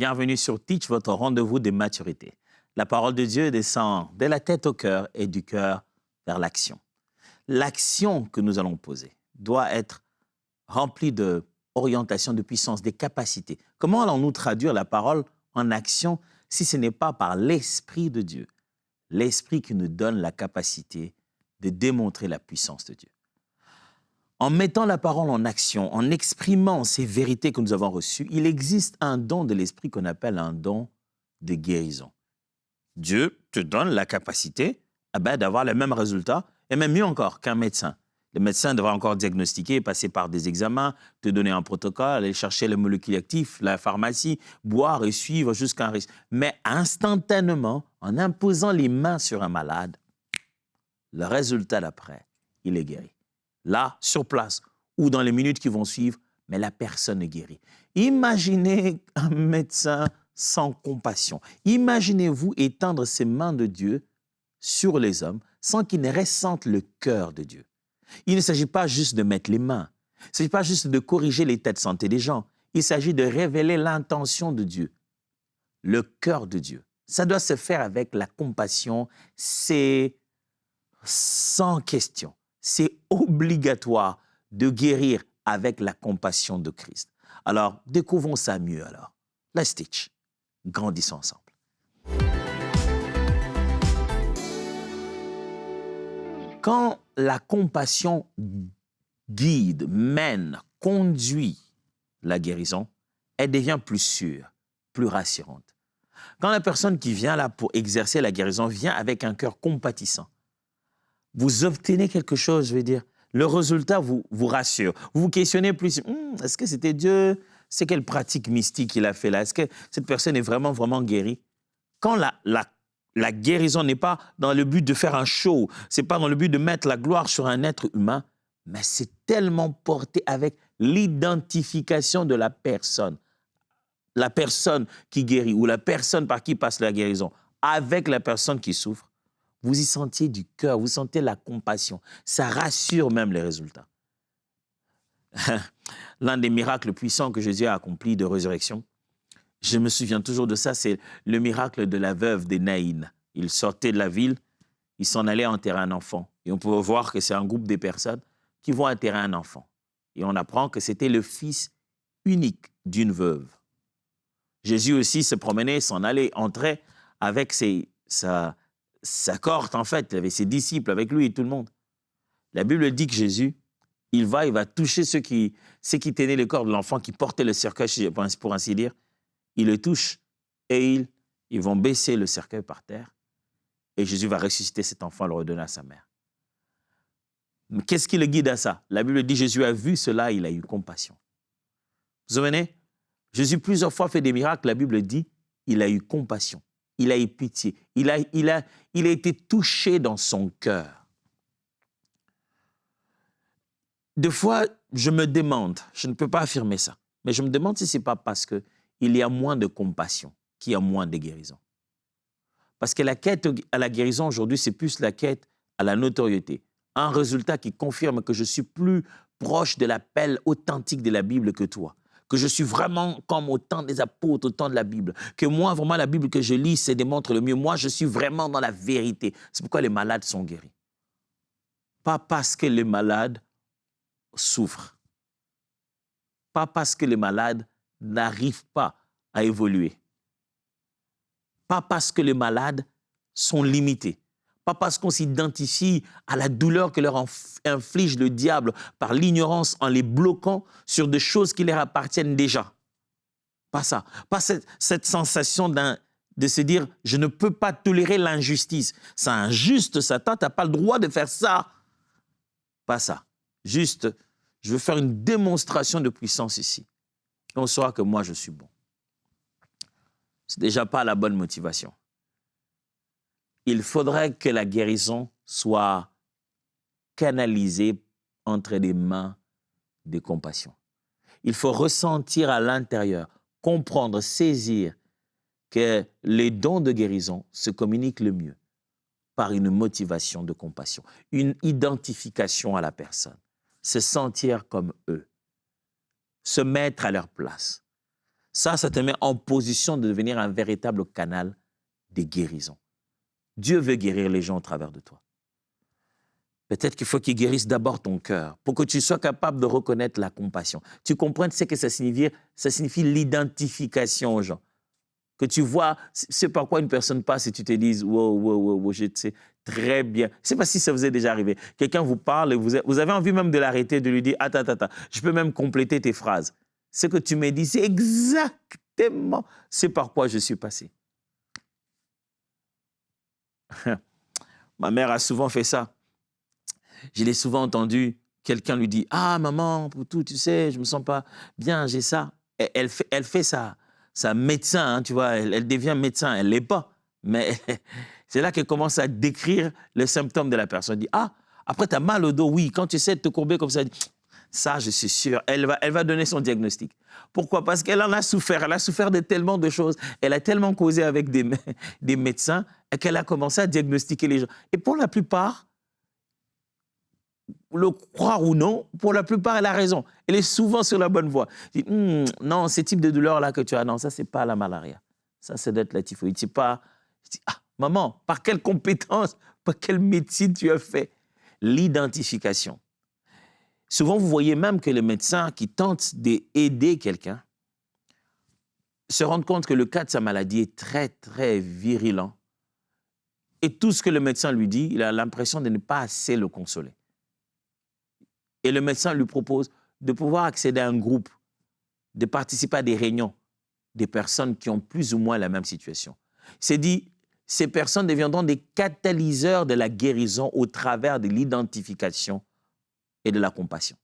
Bienvenue sur Teach, votre rendez-vous de maturité. La parole de Dieu descend de la tête au cœur et du cœur vers l'action. L'action que nous allons poser doit être remplie d'orientation, de puissance, des capacités. Comment allons-nous traduire la parole en action si ce n'est pas par l'Esprit de Dieu? L'Esprit qui nous donne la capacité de démontrer la puissance de Dieu. En mettant la parole en action, en exprimant ces vérités que nous avons reçues, il existe un don de l'Esprit qu'on appelle un don de guérison. Dieu te donne la capacité d'avoir le même résultat, et même mieux encore qu'un médecin. Le médecin devra encore diagnostiquer, passer par des examens, te donner un protocole, aller chercher les molécules actives, la pharmacie, boire et suivre jusqu'à un risque. Mais instantanément, en imposant les mains sur un malade, le résultat d'après, il est guéri. Là, sur place, ou dans les minutes qui vont suivre, mais la personne est guérie. Imaginez un médecin sans compassion. Imaginez-vous étendre ses mains de Dieu sur les hommes sans qu'ils ne ressentent le cœur de Dieu. Il ne s'agit pas juste de mettre les mains. Il ne s'agit pas juste de corriger l'état de santé des gens. Il s'agit de révéler l'intention de Dieu, le cœur de Dieu. Ça doit se faire avec la compassion. C'est sans question. C'est obligatoire de guérir avec la compassion de Christ. Alors, découvrons ça mieux alors. Let's teach. Grandissons ensemble. Quand la compassion guide, mène, conduit la guérison, elle devient plus sûre, plus rassurante. Quand la personne qui vient là pour exercer la guérison vient avec un cœur compatissant, vous obtenez quelque chose, je veux dire. Le résultat vous rassure. Vous vous questionnez plus. Est-ce que c'était Dieu? C'est quelle pratique mystique qu'il a fait là? Est-ce que cette personne est vraiment, vraiment guérie? Quand la guérison n'est pas dans le but de faire un show, ce n'est pas dans le but de mettre la gloire sur un être humain, mais c'est tellement porté avec l'identification de la personne qui guérit ou la personne par qui passe la guérison, avec la personne qui souffre. Vous y sentiez du cœur, vous sentez la compassion. Ça rassure même les résultats. L'un des miracles puissants que Jésus a accompli de résurrection, je me souviens toujours de ça, c'est le miracle de la veuve de Naïn. Il sortait de la ville, il s'en allait enterrer un enfant. Et on peut voir que c'est un groupe de personnes qui vont enterrer un enfant. Et on apprend que c'était le fils unique d'une veuve. Jésus aussi se promenait, s'en allait, entrait avec sa cohorte, en fait, il avait ses disciples avec lui et tout le monde. La Bible dit que Jésus, il va toucher ceux qui tenaient le corps de l'enfant, qui portaient le cercueil, pour ainsi dire. Il le touche et ils vont baisser le cercueil par terre. Et Jésus va ressusciter cet enfant et le redonner à sa mère. Mais qu'est-ce qui le guide à ça? La Bible dit Jésus a vu cela, il a eu compassion. Vous vous souvenez? Jésus plusieurs fois fait des miracles, la Bible dit il a eu compassion. Il a eu pitié. Il a été touché dans son cœur. Des fois, je me demande, je ne peux pas affirmer ça, mais je me demande si ce n'est pas parce qu'il y a moins de compassion qu'il y a moins de guérison. Parce que la quête à la guérison aujourd'hui, c'est plus la quête à la notoriété. Un résultat qui confirme que je suis plus proche de l'appel authentique de la Bible que toi. Que je suis vraiment comme au temps des apôtres, au temps de la Bible. Que moi, vraiment, la Bible que je lis, ça démontre le mieux. Moi, je suis vraiment dans la vérité. C'est pourquoi les malades sont guéris. Pas parce que les malades souffrent. Pas parce que les malades n'arrivent pas à évoluer. Pas parce que les malades sont limités. Pas parce qu'on s'identifie à la douleur que leur inflige le diable par l'ignorance en les bloquant sur des choses qui leur appartiennent déjà. Pas ça. Pas cette sensation de se dire « je ne peux pas tolérer l'injustice ». C'est injuste, Satan, tu n'as pas le droit de faire ça. Pas ça. Juste, je veux faire une démonstration de puissance ici. Et on saura que moi, je suis bon. C'est déjà pas la bonne motivation. Il faudrait que la guérison soit canalisée entre les mains de compassion. Il faut ressentir à l'intérieur, comprendre, saisir que les dons de guérison se communiquent le mieux par une motivation de compassion, une identification à la personne, se sentir comme eux, se mettre à leur place, Ça te met en position de devenir un véritable canal de guérison. Dieu veut guérir les gens au travers de toi. Peut-être qu'il faut qu'il guérisse d'abord ton cœur pour que tu sois capable de reconnaître la compassion. Tu comprennes ce que ça signifie l'identification aux gens. Que tu vois, c'est par quoi une personne passe et tu te dises, wow, je sais très bien. Je ne sais pas si ça vous est déjà arrivé. Quelqu'un vous parle et vous avez envie même de l'arrêter, de lui dire, attends, je peux même compléter tes phrases. Ce que tu me dis, c'est exactement ce par quoi je suis passé. Ma mère a souvent fait ça. Je l'ai souvent entendu, quelqu'un lui dit, ah maman, pour tout, tu sais, je ne me sens pas bien, j'ai ça. Et elle fait ça. Sa médecin, hein, tu vois, elle devient médecin, elle ne l'est pas. Mais c'est là qu'elle commence à décrire les symptômes de la personne. Elle dit, ah, après tu as mal au dos, oui, quand tu essaies de te courber comme ça, elle dit, ça, je suis sûr, elle va donner son diagnostic. Pourquoi? Parce qu'elle en a souffert, elle a souffert de tellement de choses, elle a tellement causé avec des médecins qu'elle a commencé à diagnostiquer les gens. Et pour la plupart, le croire ou non, pour la plupart, elle a raison. Elle est souvent sur la bonne voie. Je dis, non, ce type de douleur-là que tu as, non, ça, c'est pas la malaria. Ça, c'est d'être la typhoïde. C'est pas... Je dis, ah, maman, par quelle compétence, par quelle médecine tu as fait? L'identification. Souvent, vous voyez même que les médecins qui tentent d'aider quelqu'un se rendent compte que le cas de sa maladie est très, très virulent. Et tout ce que le médecin lui dit, il a l'impression de ne pas assez le consoler. Et le médecin lui propose de pouvoir accéder à un groupe, de participer à des réunions, des personnes qui ont plus ou moins la même situation. C'est dit, ces personnes deviendront des catalyseurs de la guérison au travers de l'identification et de la compassion.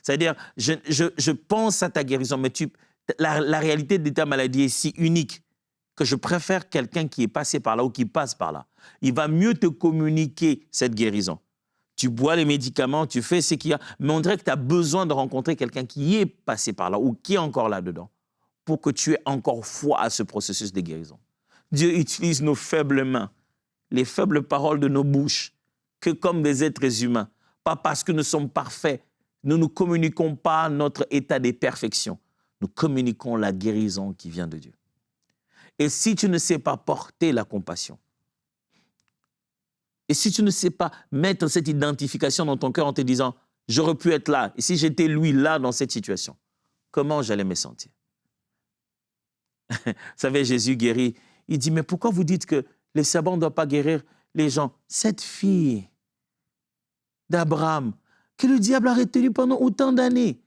C'est-à-dire, je pense à ta guérison, mais la réalité de ta maladie est si unique que je préfère quelqu'un qui est passé par là ou qui passe par là. Il va mieux te communiquer cette guérison. Tu bois les médicaments, tu fais ce qu'il y a, mais on dirait que tu as besoin de rencontrer quelqu'un qui est passé par là ou qui est encore là-dedans pour que tu aies encore foi à ce processus de guérison. Dieu utilise nos faibles mains, les faibles paroles de nos bouches, que comme des êtres humains. Pas parce que nous sommes parfaits, nous ne communiquons pas notre état de perfection. Nous communiquons la guérison qui vient de Dieu. Et si tu ne sais pas porter la compassion, et si tu ne sais pas mettre cette identification dans ton cœur en te disant « j'aurais pu être là, et si j'étais lui là dans cette situation, comment j'allais me sentir ?» Vous savez, Jésus guérit. Il dit « mais pourquoi vous dites que les sabbats ne doivent pas guérir les gens ?» Cette fille d'Abraham, que le diable a retenue pendant autant d'années,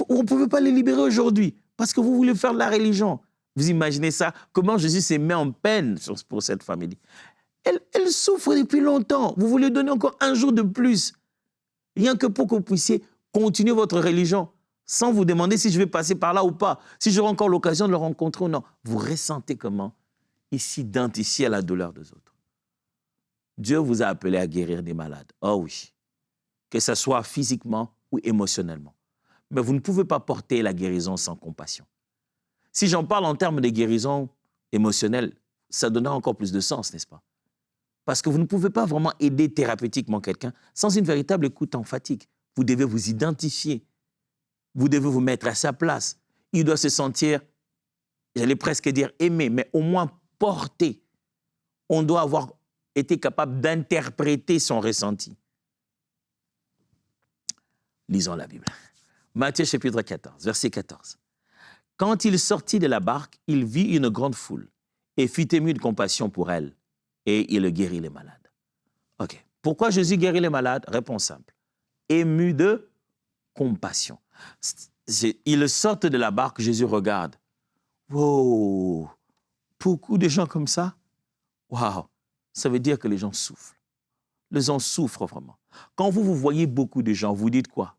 on ne pouvait pas les libérer aujourd'hui parce que vous voulez faire de la religion. Vous imaginez ça? Comment Jésus s'est mis en peine pour cette famille? Elle souffre depuis longtemps. Vous voulez donner encore un jour de plus, rien que pour que vous puissiez continuer votre religion, sans vous demander si je vais passer par là ou pas, si j'aurai encore l'occasion de le rencontrer ou non. Vous ressentez comment il s'identifie à la douleur des autres. Dieu vous a appelé à guérir des malades. Oh oui, que ce soit physiquement ou émotionnellement. Mais vous ne pouvez pas porter la guérison sans compassion. Si j'en parle en termes de guérison émotionnelle, ça donnera encore plus de sens, n'est-ce pas? Parce que vous ne pouvez pas vraiment aider thérapeutiquement quelqu'un sans une véritable écoute emphatique. Vous devez vous identifier. Vous devez vous mettre à sa place. Il doit se sentir, j'allais presque dire aimé, mais au moins porté. On doit avoir été capable d'interpréter son ressenti. Lisons la Bible. Matthieu chapitre 14, verset 14. Quand il sortit de la barque, il vit une grande foule et fut ému de compassion pour elle. Et il guérit les malades. OK. Pourquoi Jésus guérit les malades? Réponse simple. Ému de compassion. Ils sortent de la barque, Jésus regarde. Wow! Beaucoup de gens comme ça? Waouh! Ça veut dire que les gens souffrent. Les gens souffrent vraiment. Quand vous voyez beaucoup de gens, vous dites quoi?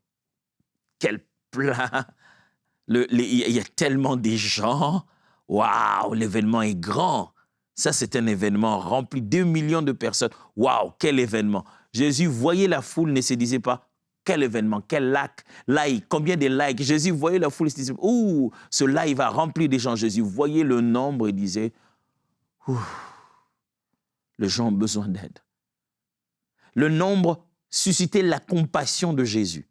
Quel plat! Il y a tellement de gens. Waouh! L'événement est grand. Ça, c'est un événement rempli de 2 millions de personnes. Waouh, quel événement! Jésus voyait la foule, ne se disait pas, quel événement, quel like, combien de likes. Jésus voyait la foule, il se disait, ouh, ce live va remplir des gens. Jésus voyait le nombre et disait, ouh, les gens ont besoin d'aide. Le nombre suscitait la compassion de Jésus.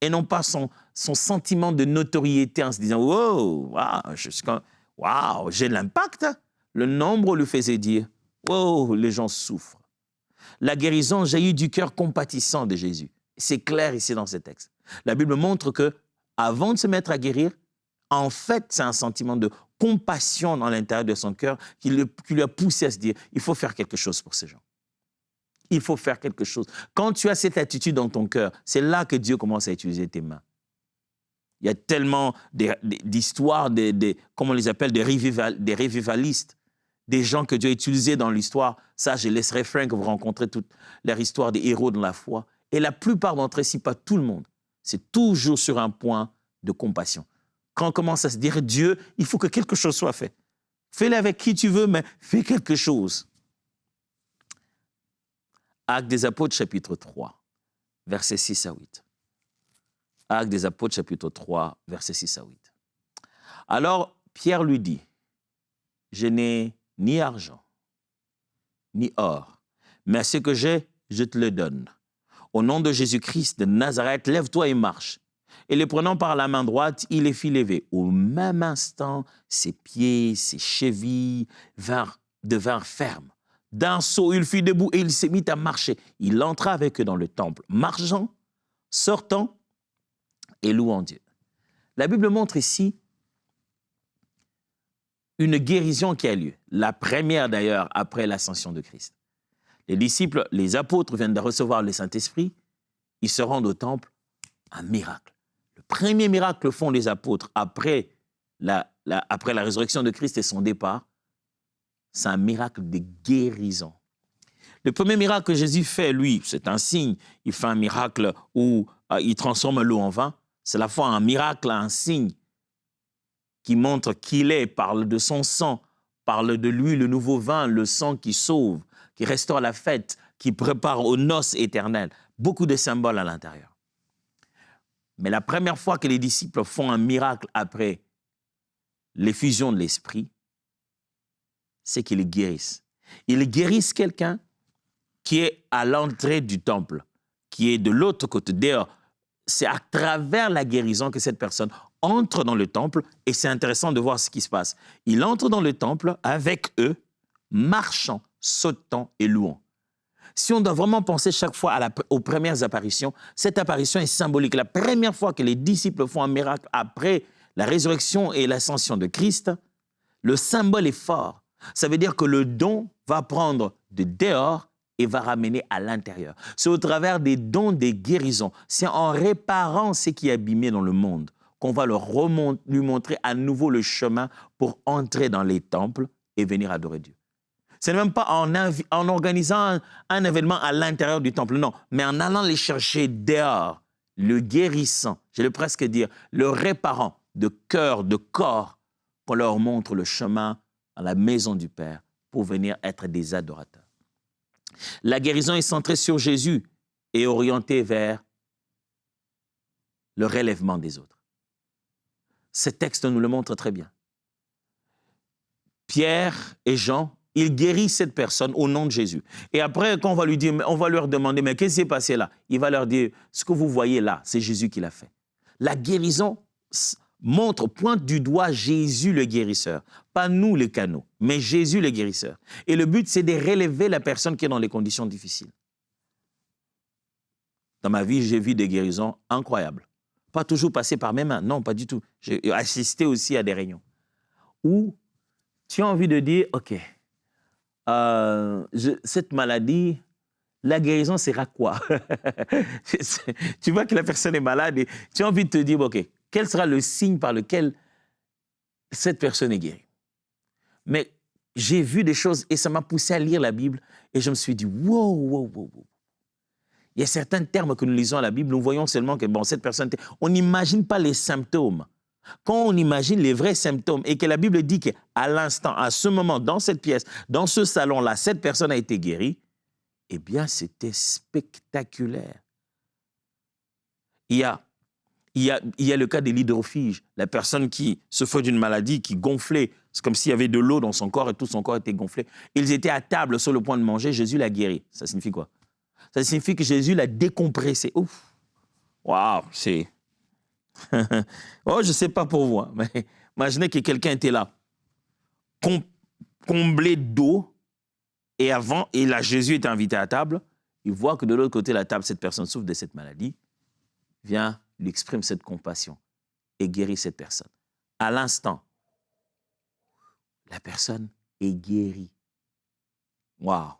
et non pas son sentiment de notoriété en se disant « Wow, wow, j'ai de l'impact ». Le nombre lui faisait dire « Wow, les gens souffrent ». La guérison jaillit du cœur compatissant de Jésus. C'est clair ici dans ce texte. La Bible montre que avant de se mettre à guérir, en fait, c'est un sentiment de compassion dans l'intérieur de son cœur qui lui a poussé à se dire « Il faut faire quelque chose pour ces gens. Il faut faire quelque chose. » Quand tu as cette attitude dans ton cœur, c'est là que Dieu commence à utiliser tes mains. Il y a tellement d'histoires, comment on les appelle, des revivalistes, des gens que Dieu a utilisés dans l'histoire. Ça, je laisserai Frank vous rencontrer toute leur histoire des héros de la foi. Et la plupart d'entre eux, si pas tout le monde, c'est toujours sur un point de compassion. Quand on commence à se dire, Dieu, il faut que quelque chose soit fait. Fais-le avec qui tu veux, mais fais quelque chose. Actes des Apôtres, chapitre 3, versets 6 à 8. Actes des Apôtres, chapitre 3, versets 6 à 8. Alors, Pierre lui dit, « Je n'ai ni argent, ni or, mais ce que j'ai, je te le donne. Au nom de Jésus-Christ de Nazareth, lève-toi et marche. » Et le prenant par la main droite, il les fit lever. Au même instant, ses pieds, ses chevilles devinrent fermes. D'un saut, il fut debout et il s'est mis à marcher. Il entra avec eux dans le temple, marchant, sortant et louant Dieu. La Bible montre ici une guérison qui a lieu. La première d'ailleurs après l'ascension de Christ. Les disciples, les apôtres viennent de recevoir le Saint-Esprit. Ils se rendent au temple, un miracle. Le premier miracle que font les apôtres après la résurrection de Christ et son départ, c'est un miracle de guérison. Le premier miracle que Jésus fait, lui, c'est un signe. Il fait un miracle où il transforme l'eau en vin. C'est à la fois un miracle, un signe qui montre qui il est, parle de son sang, parle de lui, le nouveau vin, le sang qui sauve, qui restaure la fête, qui prépare aux noces éternelles. Beaucoup de symboles à l'intérieur. Mais la première fois que les disciples font un miracle après l'effusion de l'Esprit, c'est qu'ils guérissent. Ils guérissent quelqu'un qui est à l'entrée du temple, qui est de l'autre côté. D'ailleurs, c'est à travers la guérison que cette personne entre dans le temple et c'est intéressant de voir ce qui se passe. Il entre dans le temple avec eux, marchant, sautant et louant. Si on doit vraiment penser chaque fois aux premières apparitions, cette apparition est symbolique. La première fois que les disciples font un miracle après la résurrection et l'ascension de Christ, le symbole est fort. Ça veut dire que le don va prendre de dehors et va ramener à l'intérieur. C'est au travers des dons des guérisons. C'est en réparant ce qui est abîmé dans le monde qu'on va lui montrer à nouveau le chemin pour entrer dans les temples et venir adorer Dieu. Ce n'est même pas en organisant un événement à l'intérieur du temple, non, mais en allant les chercher dehors, le guérissant, je vais presque dire, le réparant de cœur, de corps, qu'on leur montre le chemin à la maison du Père pour venir être des adorateurs. La guérison est centrée sur Jésus et orientée vers le relèvement des autres. Ce texte nous le montre très bien. Pierre et Jean, ils guérissent cette personne au nom de Jésus. Et après, quand on va leur demander, mais qu'est-ce qui s'est passé là? Il va leur dire, ce que vous voyez là, c'est Jésus qui l'a fait. La guérison pointe du doigt Jésus le guérisseur. Pas nous les canaux, mais Jésus le guérisseur. Et le but, c'est de relever la personne qui est dans les conditions difficiles. Dans ma vie, j'ai vu des guérisons incroyables. Pas toujours passé par mes mains, non, pas du tout. J'ai assisté aussi à des réunions où tu as envie de dire, OK, cette maladie, la guérison sera quoi? Tu vois que la personne est malade et tu as envie de te dire, OK, quel sera le signe par lequel cette personne est guérie? Mais j'ai vu des choses et ça m'a poussé à lire la Bible et je me suis dit, wow. Il y a certains termes que nous lisons à la Bible, nous voyons seulement que cette personne, on n'imagine pas les symptômes. Quand on imagine les vrais symptômes et que la Bible dit qu'à l'instant, à ce moment, dans cette pièce, dans ce salon-là, cette personne a été guérie, eh bien, c'était spectaculaire. Il y a le cas de l'hydrophige, la personne qui souffre d'une maladie, qui gonflait, c'est comme s'il y avait de l'eau dans son corps et tout son corps était gonflé. Ils étaient à table sur le point de manger, Jésus l'a guéri. Ça signifie quoi? Ça signifie que Jésus l'a décompressé. Ouf! Waouh, c'est... oh, je ne sais pas pour vous, hein, mais imaginez que quelqu'un était là, comblé d'eau, et là, Jésus était invité à table, il voit que de l'autre côté de la table, cette personne souffre de cette maladie, vient, lui exprime cette compassion et guérit cette personne. À l'instant, la personne est guérie. Waouh!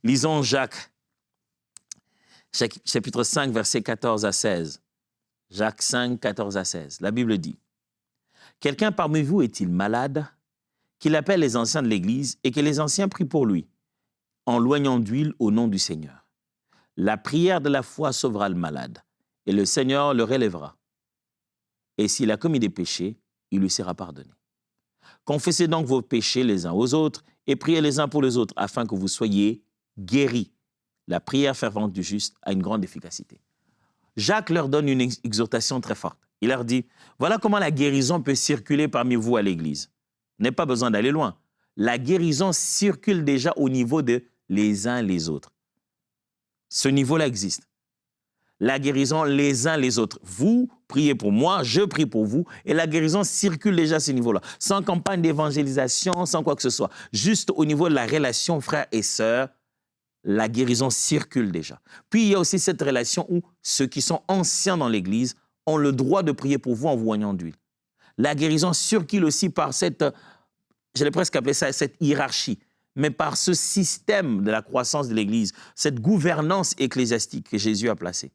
Lisons Jacques, chapitre 5, versets 14 à 16. Jacques 5, 14 à 16. La Bible dit, « Quelqu'un parmi vous est-il malade, qu'il appelle les anciens de l'Église et que les anciens prient pour lui, en loignant d'huile au nom du Seigneur. La prière de la foi sauvera le malade, et le Seigneur le relèvera. Et s'il a commis des péchés, il lui sera pardonné. Confessez donc vos péchés les uns aux autres et priez les uns pour les autres, afin que vous soyez guéris. La prière fervente du juste a une grande efficacité. » Jacques leur donne une exhortation très forte. Il leur dit, voilà comment la guérison peut circuler parmi vous à l'Église. Vous n'avez pas besoin d'aller loin. La guérison circule déjà au niveau de les uns les autres. Ce niveau-là existe. La guérison les uns les autres. Vous priez pour moi, je prie pour vous, et la guérison circule déjà à ce niveau-là. Sans campagne d'évangélisation, sans quoi que ce soit. Juste au niveau de la relation frères et sœurs, la guérison circule déjà. Puis, il y a aussi cette relation où ceux qui sont anciens dans l'Église ont le droit de prier pour vous en vous oignant d'huile. La guérison circule aussi par cette, je l'ai presque appelé ça, cette hiérarchie, mais par ce système de la croissance de l'Église, cette gouvernance ecclésiastique que Jésus a placée.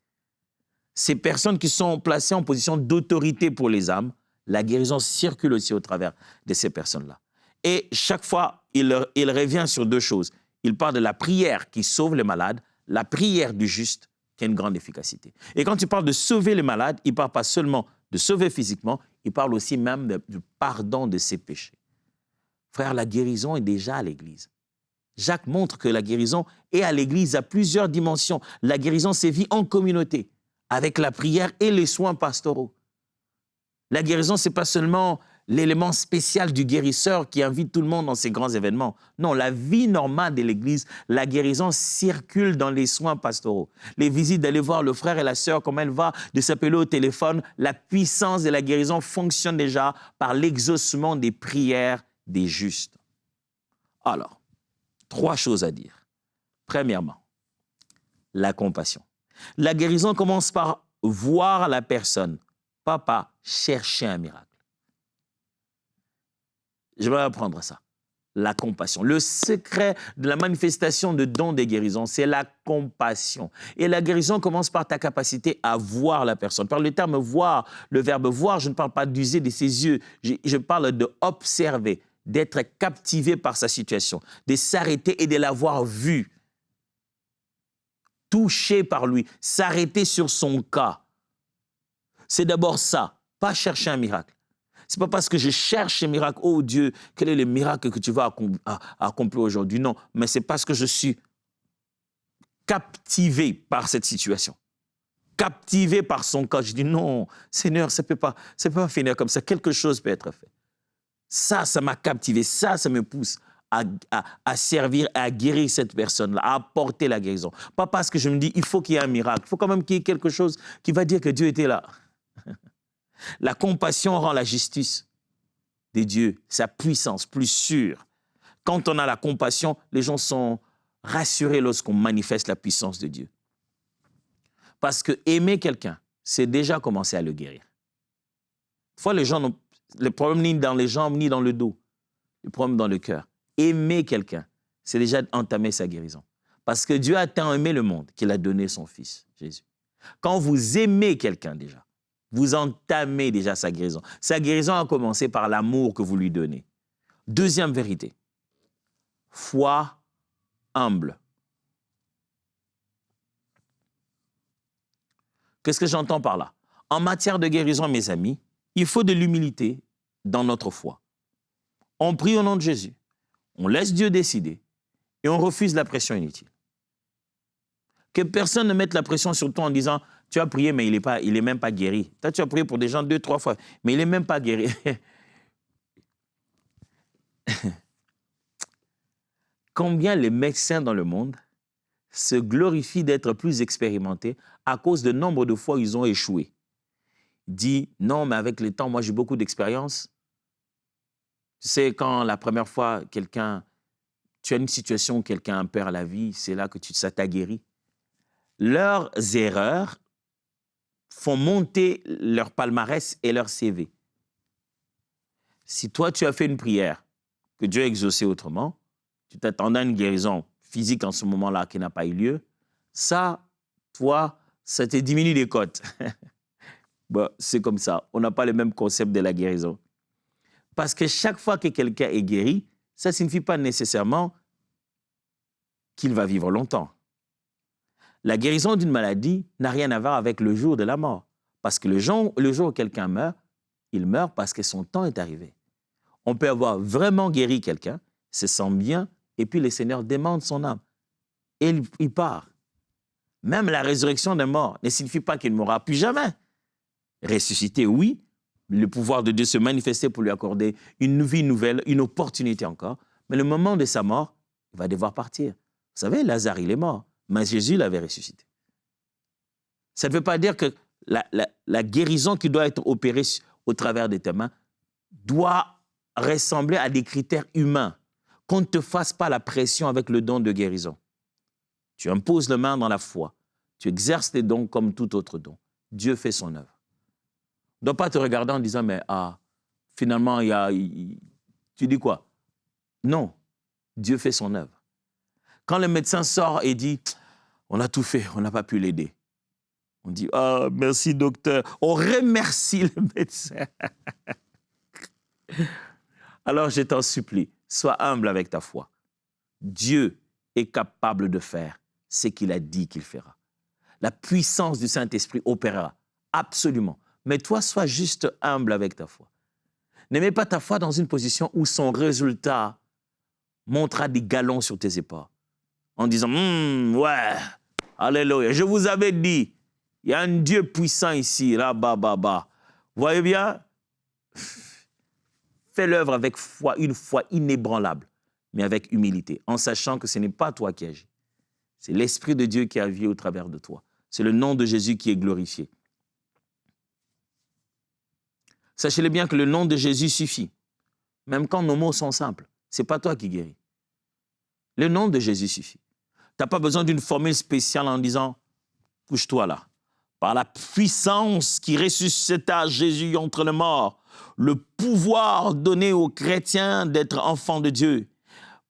Ces personnes qui sont placées en position d'autorité pour les âmes, la guérison circule aussi au travers de ces personnes-là. Et chaque fois, il revient sur deux choses. Il parle de la prière qui sauve les malades, la prière du juste qui a une grande efficacité. Et quand il parle de sauver les malades, il ne parle pas seulement de sauver physiquement, il parle aussi même du pardon de ses péchés. Frère, la guérison est déjà à l'Église. Jacques montre que la guérison est à l'Église à plusieurs dimensions. La guérison sévit en communauté, avec la prière et les soins pastoraux. La guérison, ce n'est pas seulement l'élément spécial du guérisseur qui invite tout le monde dans ces grands événements. Non, la vie normale de l'Église, la guérison circule dans les soins pastoraux. Les visites d'aller voir le frère et la sœur, comment elle va, de s'appeler au téléphone, la puissance de la guérison fonctionne déjà par l'exaucement des prières des justes. Alors, 3 choses à dire. Premièrement, la compassion. La guérison commence par voir la personne, pas par chercher un miracle. Je vais apprendre ça. La compassion. Le secret de la manifestation de dons des guérisons, c'est la compassion. Et la guérison commence par ta capacité à voir la personne. Par le terme voir, le verbe voir, je ne parle pas d'user de ses yeux, je parle d'observer, d'être captivé par sa situation, de s'arrêter et de l'avoir vu. Touché par lui, s'arrêter sur son cas. C'est d'abord ça, pas chercher un miracle. Ce n'est pas parce que je cherche un miracle, oh Dieu, quel est le miracle que tu vas accomplir aujourd'hui? Non, mais c'est parce que je suis captivé par cette situation. Captivé par son cas. Je dis non, Seigneur, ça ne peut pas finir comme ça. Quelque chose peut être fait. Ça m'a captivé. Ça me pousse à servir, à guérir cette personne-là, à apporter la guérison. Pas parce que je me dis, il faut qu'il y ait un miracle. Il faut quand même qu'il y ait quelque chose qui va dire que Dieu était là. La compassion rend la justice de Dieu, sa puissance plus sûre. Quand on a la compassion, les gens sont rassurés lorsqu'on manifeste la puissance de Dieu. Parce que aimer quelqu'un, c'est déjà commencer à le guérir. Des fois, les gens n'ont le problème ni dans les jambes, ni dans le dos. Le problème dans le cœur. Aimer quelqu'un, c'est déjà entamer sa guérison. Parce que Dieu a tant aimé le monde qu'il a donné son Fils, Jésus. Quand vous aimez quelqu'un déjà, vous entamez déjà sa guérison. Sa guérison a commencé par l'amour que vous lui donnez. Deuxième vérité, foi humble. Qu'est-ce que j'entends par là? En matière de guérison, mes amis, il faut de l'humilité dans notre foi. On prie au nom de Jésus, on laisse Dieu décider et on refuse la pression inutile. Que personne ne mette la pression sur toi en disant « tu as prié, mais il est même pas guéri. Toi, tu as prié pour des gens 2, 3 fois, mais il n'est même pas guéri. » Combien les médecins dans le monde se glorifient d'être plus expérimentés à cause du nombre de fois où ils ont échoué. Dit, non, mais avec le temps, moi j'ai beaucoup d'expérience. Tu sais, quand la première fois, tu as une situation où quelqu'un perd la vie, c'est là que ça t'a guéri. Leurs erreurs font monter leur palmarès et leur CV. Si toi, tu as fait une prière, que Dieu a exaucée autrement, tu t'attendais à une guérison physique en ce moment-là qui n'a pas eu lieu, ça, toi, ça te diminue les cotes. Bon, c'est comme ça. On n'a pas le même concept de la guérison. Parce que chaque fois que quelqu'un est guéri, ça ne signifie pas nécessairement qu'il va vivre longtemps. La guérison d'une maladie n'a rien à voir avec le jour de la mort. Parce que le jour où quelqu'un meurt, il meurt parce que son temps est arrivé. On peut avoir vraiment guéri quelqu'un, se sent bien, et puis le Seigneur demande son âme. Et il part. Même la résurrection des morts ne signifie pas qu'il ne mourra plus jamais. Ressusciter, oui, le pouvoir de Dieu se manifester pour lui accorder une vie nouvelle, une opportunité encore. Mais le moment de sa mort, il va devoir partir. Vous savez, Lazare, il est mort, mais Jésus l'avait ressuscité. Ça ne veut pas dire que la guérison qui doit être opérée au travers de tes mains doit ressembler à des critères humains. Qu'on ne te fasse pas la pression avec le don de guérison. Tu imposes les mains dans la foi. Tu exerces tes dons comme tout autre don. Dieu fait son œuvre. Ne dois pas te regarder en disant, mais finalement, tu dis quoi? Non, Dieu fait son œuvre. Quand le médecin sort et dit, on a tout fait, on n'a pas pu l'aider. On dit, merci docteur. On remercie le médecin. Alors je t'en supplie, sois humble avec ta foi. Dieu est capable de faire ce qu'il a dit qu'il fera. La puissance du Saint-Esprit opérera, absolument. Mais toi, sois juste humble avec ta foi. Ne mets pas ta foi dans une position où son résultat montrera des galons sur tes épaules. En disant, ouais, alléluia, je vous avais dit, il y a un Dieu puissant ici, là, Vous voyez bien? Fais l'œuvre avec foi, une foi inébranlable, mais avec humilité, en sachant que ce n'est pas toi qui agis. C'est l'Esprit de Dieu qui agit au travers de toi. C'est le nom de Jésus qui est glorifié. Sachez-le bien que le nom de Jésus suffit, même quand nos mots sont simples. Ce n'est pas toi qui guéris. Le nom de Jésus suffit. Tu n'as pas besoin d'une formule spéciale en disant « couche-toi là ». Par la puissance qui ressuscita Jésus entre les morts, le pouvoir donné aux chrétiens d'être enfants de Dieu,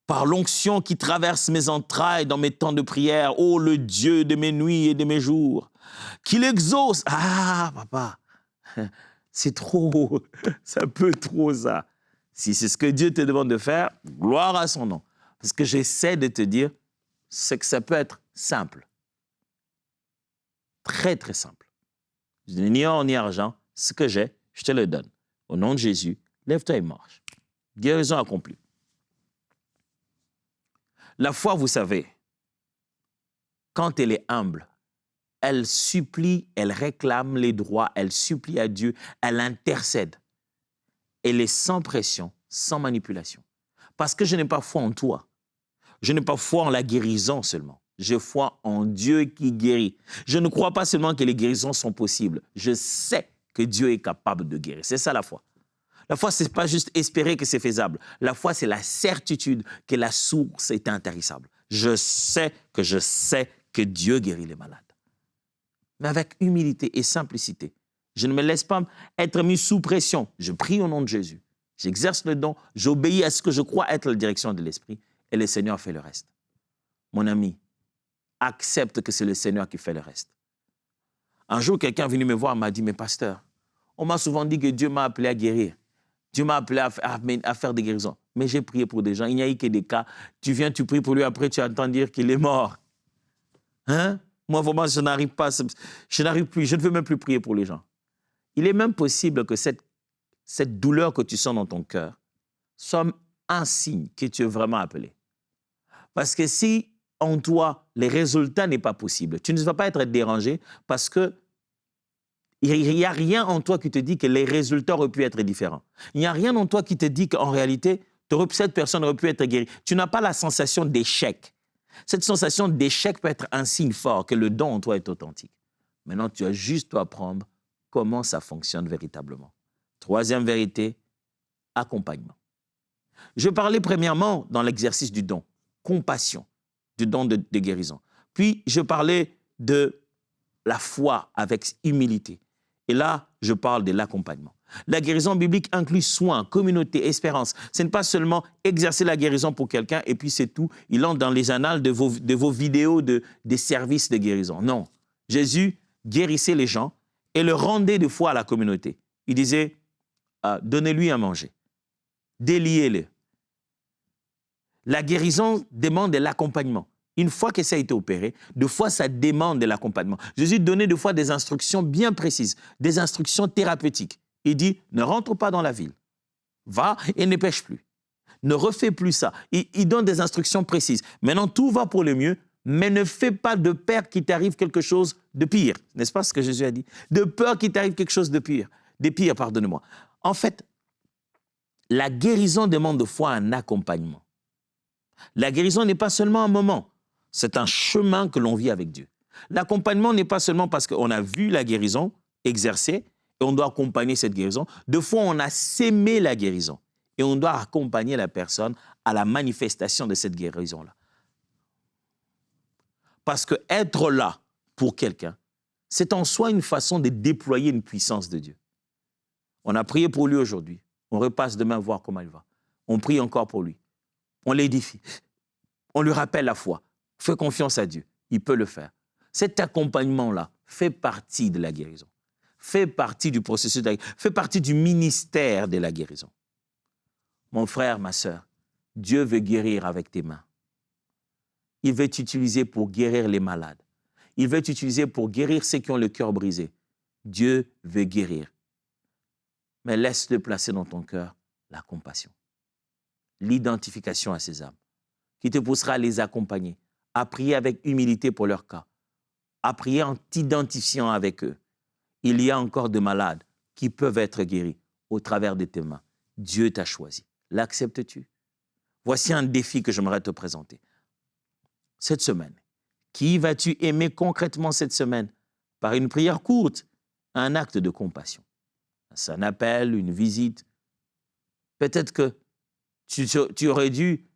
par l'onction qui traverse mes entrailles dans mes temps de prière, ô le Dieu de mes nuits et de mes jours, qu'il exauce. Ah, papa, c'est trop, c'est un peu trop ça. Si c'est ce que Dieu te demande de faire, gloire à son nom. Parce que j'essaie de te dire, c'est que ça peut être simple. Très, très simple. Je n'ai ni or ni argent, ce que j'ai, je te le donne. Au nom de Jésus, lève-toi et marche. Guérison accomplie. La foi, vous savez, quand elle est humble, elle supplie, elle réclame les droits, elle supplie à Dieu, elle intercède. Elle est sans pression, sans manipulation. Parce que je n'ai pas foi en toi. Je n'ai pas foi en la guérison seulement. J'ai foi en Dieu qui guérit. Je ne crois pas seulement que les guérisons sont possibles. Je sais que Dieu est capable de guérir. C'est ça la foi. La foi, ce n'est pas juste espérer que c'est faisable. La foi, c'est la certitude que la source est intarissable. Je sais que Dieu guérit les malades. Mais avec humilité et simplicité. Je ne me laisse pas être mis sous pression. Je prie au nom de Jésus. J'exerce le don. J'obéis à ce que je crois être la direction de l'Esprit. Et le Seigneur fait le reste. Mon ami, accepte que c'est le Seigneur qui fait le reste. Un jour, quelqu'un est venu me voir et m'a dit, mais pasteur, on m'a souvent dit que Dieu m'a appelé à guérir. Dieu m'a appelé à faire des guérisons. Mais j'ai prié pour des gens. Il n'y a eu que des cas. Tu viens, tu pries pour lui, après tu entends dire qu'il est mort. Hein? Moi, vraiment, je n'arrive pas. Je n'arrive plus. Je ne veux même plus prier pour les gens. Il est même possible que cette douleur que tu sens dans ton cœur soit un signe que tu es vraiment appelé. Parce que si en toi, les résultats n'est pas possible, tu ne vas pas être dérangé parce que il n'y a rien en toi qui te dit que les résultats auraient pu être différents. Il n'y a rien en toi qui te dit qu'en réalité, cette personne aurait pu être guérie. Tu n'as pas la sensation d'échec. Cette sensation d'échec peut être un signe fort que le don en toi est authentique. Maintenant, tu as juste à apprendre comment ça fonctionne véritablement. Troisième vérité, accompagnement. Je parlais premièrement dans l'exercice du don, compassion, du don de guérison. Puis, je parlais de la foi avec humilité. Et là, je parle de l'accompagnement. La guérison biblique inclut soins, communauté, espérance. Ce n'est pas seulement exercer la guérison pour quelqu'un et puis c'est tout. Il entre dans les annales de vos vidéos des services de guérison. Non. Jésus guérissait les gens et le rendait de foi à la communauté. Il disait, donnez-lui à manger. Déliez-le. La guérison demande de l'accompagnement. Une fois que ça a été opéré, deux fois, ça demande de l'accompagnement. Jésus donnait deux fois des instructions bien précises, des instructions thérapeutiques. Il dit, ne rentre pas dans la ville. Va et ne pêche plus. Ne refais plus ça. Il donne des instructions précises. Maintenant, tout va pour le mieux, mais ne fais pas de peur qu'il t'arrive quelque chose de pire. N'est-ce pas ce que Jésus a dit? De peur qu'il t'arrive quelque chose de pire. De pire, pardonnez-moi. En fait, la guérison demande deux fois un accompagnement. La guérison n'est pas seulement un moment. C'est un chemin que l'on vit avec Dieu. L'accompagnement n'est pas seulement parce qu'on a vu la guérison exercée et on doit accompagner cette guérison. Deux fois, on a sémé la guérison et on doit accompagner la personne à la manifestation de cette guérison-là. Parce que être là pour quelqu'un, c'est en soi une façon de déployer une puissance de Dieu. On a prié pour lui aujourd'hui. On repasse demain voir comment il va. On prie encore pour lui. On l'édifie. On lui rappelle la foi. Fais confiance à Dieu, il peut le faire. Cet accompagnement-là fait partie de la guérison, fait partie du processus de la guérison, fait partie du ministère de la guérison. Mon frère, ma sœur, Dieu veut guérir avec tes mains. Il veut t'utiliser pour guérir les malades. Il veut t'utiliser pour guérir ceux qui ont le cœur brisé. Dieu veut guérir. Mais laisse-le placer dans ton cœur la compassion, l'identification à ces âmes, qui te poussera à les accompagner, à prier avec humilité pour leur cas, à prier en t'identifiant avec eux. Il y a encore des malades qui peuvent être guéris au travers de tes mains. Dieu t'a choisi. L'acceptes-tu? Voici un défi que j'aimerais te présenter. Cette semaine, qui vas-tu aimer concrètement cette semaine? Par une prière courte, un acte de compassion. C'est un appel, une visite. Peut-être que tu aurais dû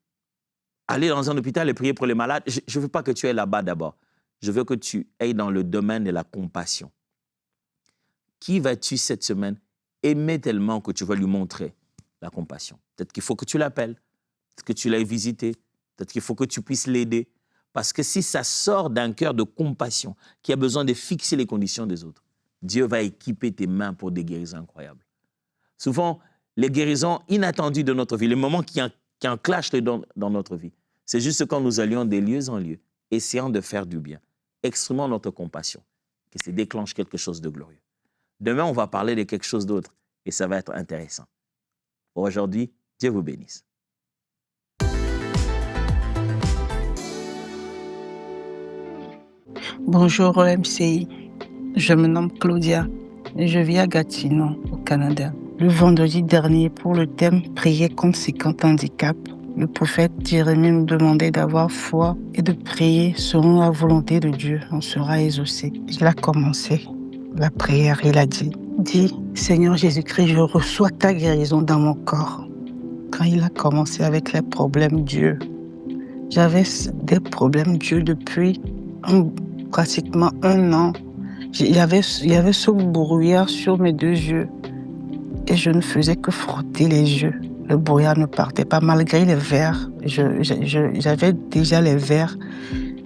aller dans un hôpital et prier pour les malades. Je ne veux pas que tu ailles là-bas d'abord. Je veux que tu ailles dans le domaine de la compassion. Qui vas-tu cette semaine aimer tellement que tu vas lui montrer la compassion? Peut-être qu'il faut que tu l'appelles, peut-être que tu l'ailles visiter, peut-être qu'il faut que tu puisses l'aider. Parce que si ça sort d'un cœur de compassion qui a besoin de fixer les conditions des autres, Dieu va équiper tes mains pour des guérisons incroyables. Souvent, les guérisons inattendues de notre vie, les moments qui enclenchent dans notre vie, c'est juste quand nous allions de lieu en lieu, essayant de faire du bien, exprimant notre compassion, que ça déclenche quelque chose de glorieux. Demain, on va parler de quelque chose d'autre et ça va être intéressant. Pour aujourd'hui, Dieu vous bénisse. Bonjour MCI, je me nomme Claudia et je vis à Gatineau, au Canada. Le vendredi dernier, pour le thème « Prier contre 50 handicaps », le prophète Jérémie nous demandait d'avoir foi et de prier selon la volonté de Dieu. On sera exaucé. Il a commencé la prière, il a dit « Seigneur Jésus-Christ, je reçois ta guérison dans mon corps. » Quand il a commencé avec les problèmes Dieu, j'avais des problèmes Dieu depuis pratiquement 1 an. Il y avait ce brouillard sur mes 2 yeux et je ne faisais que frotter les yeux. Le brouillard ne partait pas malgré les verres. J'avais déjà les verres,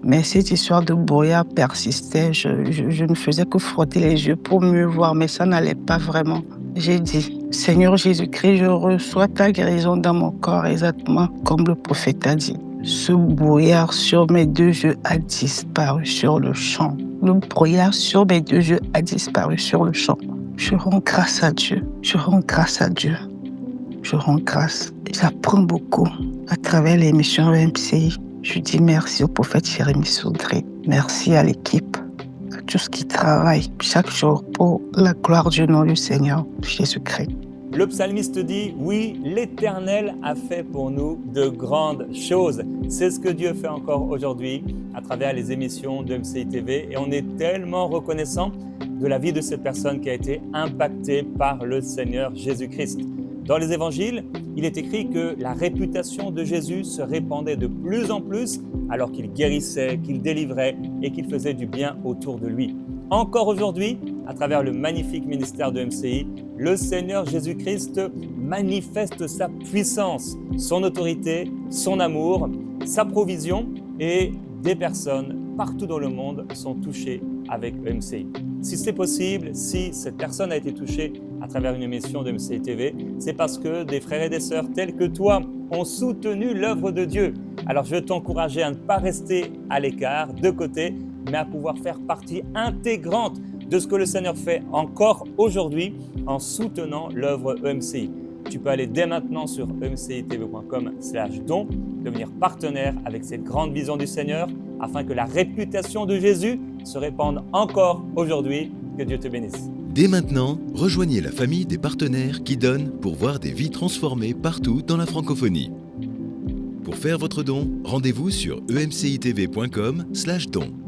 mais cette histoire de brouillard persistait. Je ne faisais que frotter les yeux pour mieux voir, mais ça n'allait pas vraiment. J'ai dit, Seigneur Jésus-Christ, je reçois ta guérison dans mon corps, exactement comme le prophète a dit. Ce brouillard sur mes 2 yeux a disparu sur le champ. Le brouillard sur mes 2 yeux a disparu sur le champ. Je rends grâce à Dieu. Je rends grâce à Dieu. Je rends grâce. J'apprends beaucoup à travers l'émission MCI. Je dis merci au prophète Jérémie Soudré. Merci à l'équipe, à tous qui travaillent chaque jour pour la gloire du nom du Seigneur Jésus-Christ. Le psalmiste dit « Oui, l'Éternel a fait pour nous de grandes choses ». C'est ce que Dieu fait encore aujourd'hui à travers les émissions de MCI TV et on est tellement reconnaissant de la vie de cette personne qui a été impactée par le Seigneur Jésus-Christ. Dans les évangiles, il est écrit que la réputation de Jésus se répandait de plus en plus alors qu'il guérissait, qu'il délivrait et qu'il faisait du bien autour de lui. Encore aujourd'hui, à travers le magnifique ministère de MCI, le Seigneur Jésus-Christ manifeste sa puissance, son autorité, son amour, sa provision et des personnes partout dans le monde sont touchées avec MCI. Si c'est possible, si cette personne a été touchée à travers une émission de MCI TV, c'est parce que des frères et des sœurs tels que toi ont soutenu l'œuvre de Dieu. Alors je veux t'encourager à ne pas rester à l'écart, de côté, mais à pouvoir faire partie intégrante de ce que le Seigneur fait encore aujourd'hui en soutenant l'œuvre EMCI. Tu peux aller dès maintenant sur emcitv.com/don, devenir partenaire avec cette grande vision du Seigneur afin que la réputation de Jésus se répande encore aujourd'hui. Que Dieu te bénisse. Dès maintenant, rejoignez la famille des partenaires qui donnent pour voir des vies transformées partout dans la francophonie. Pour faire votre don, rendez-vous sur emcitv.com/don.